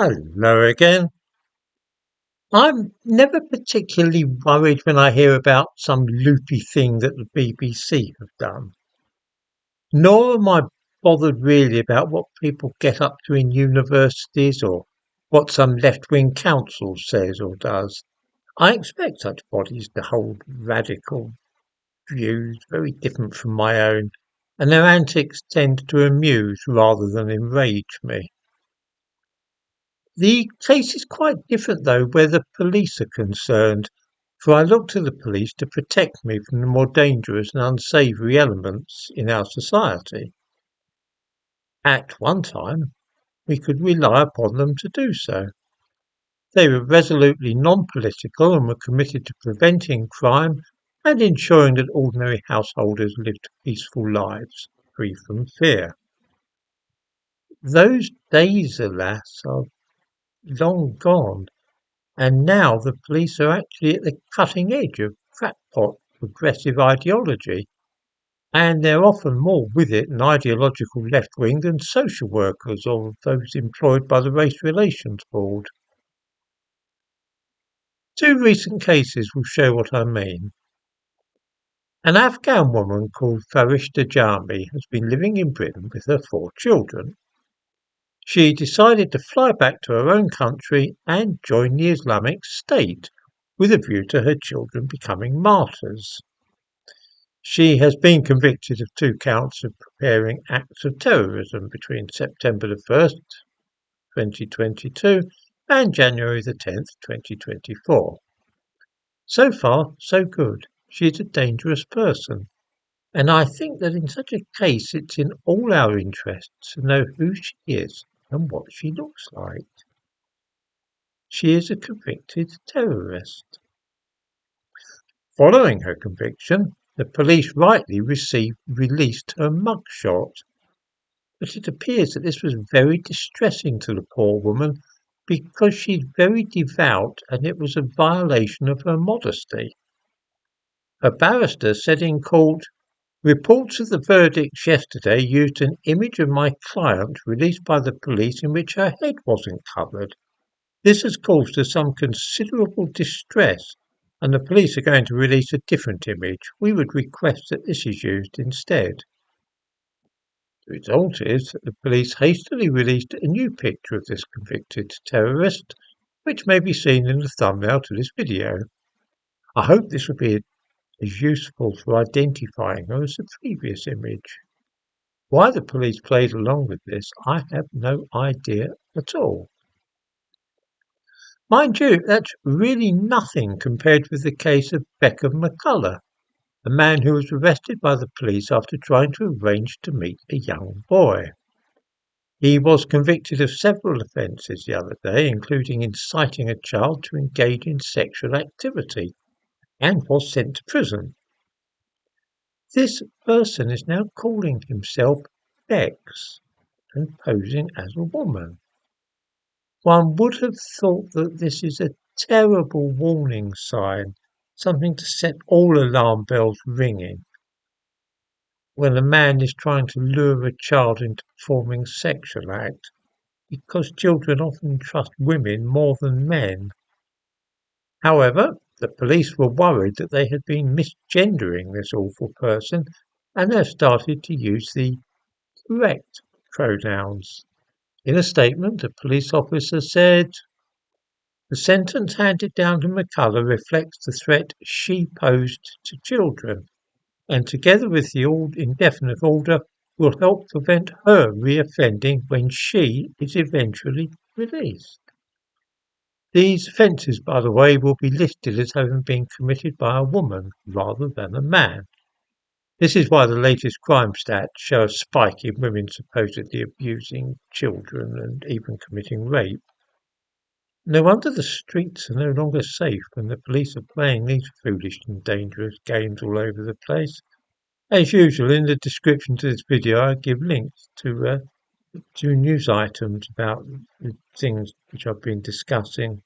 Hello again. I'm never particularly worried when I hear about some loopy thing that the BBC have done. Nor am I bothered really about what people get up to in universities or what some left-wing council says or does. I expect such bodies to hold radical views very different from my own, and their antics tend to amuse rather than enrage me. The case is quite different, though, where the police are concerned, for I look to the police to protect me from the more dangerous and unsavoury elements in our society. At one time, we could rely upon them to do so. They were resolutely non-political and were committed to preventing crime and ensuring that ordinary householders lived peaceful lives, free from fear. Those days, alas, are long gone. And now the police are actually at the cutting edge of crackpot progressive ideology, and they're often more with it an ideological left wing than social workers or those employed by the Race Relations Board. Two recent cases will show what I mean. An Afghan woman called Farishta Jami has been living in Britain with her 4 children. She decided to fly back to her own country and join the Islamic State, with a view to her children becoming martyrs. She has been convicted of 2 counts of preparing acts of terrorism between September the 1st, 2022 and January the 10th, 2024. So far, so good. She is a dangerous person, and I think that in such a case it's in all our interests to know who she is and what she looks like. She is a convicted terrorist. Following her conviction, the police rightly released her mugshot, but it appears that this was very distressing to the poor woman because she's very devout and it was a violation of her modesty. Her barrister said in court, "Reports of the verdicts yesterday used an image of my client released by the police in which her head wasn't covered. This has caused her some considerable distress, and the police are going to release a different image. We would request that this is used instead." The result is that the police hastily released a new picture of this convicted terrorist, which may be seen in the thumbnail to this video. I hope this will be as useful for identifying her as the previous image. Why the police played along with this, I have no idea at all. Mind you, that's really nothing compared with the case of Beckham McCullough, a man who was arrested by the police after trying to arrange to meet a young boy. He was convicted of several offences the other day, including inciting a child to engage in sexual activity, and was sent to prison. This person is now calling himself Bex and posing as a woman. One would have thought that this is a terrible warning sign, something to set all alarm bells ringing, when a man is trying to lure a child into performing sexual act, because children often trust women more than men. However, the police were worried that they had been misgendering this awful person and have started to use the correct pronouns. In a statement, a police officer said, "The sentence handed down to McCullough reflects the threat she posed to children, and together with the indefinite order will help prevent her reoffending when she is eventually released." These offences, by the way, will be listed as having been committed by a woman rather than a man. This is why the latest crime stats show a spike in women supposedly abusing children and even committing rape. No wonder the streets are no longer safe when the police are playing these foolish and dangerous games all over the place. As usual, in the description to this video I give links to news items about the things which I've been discussing.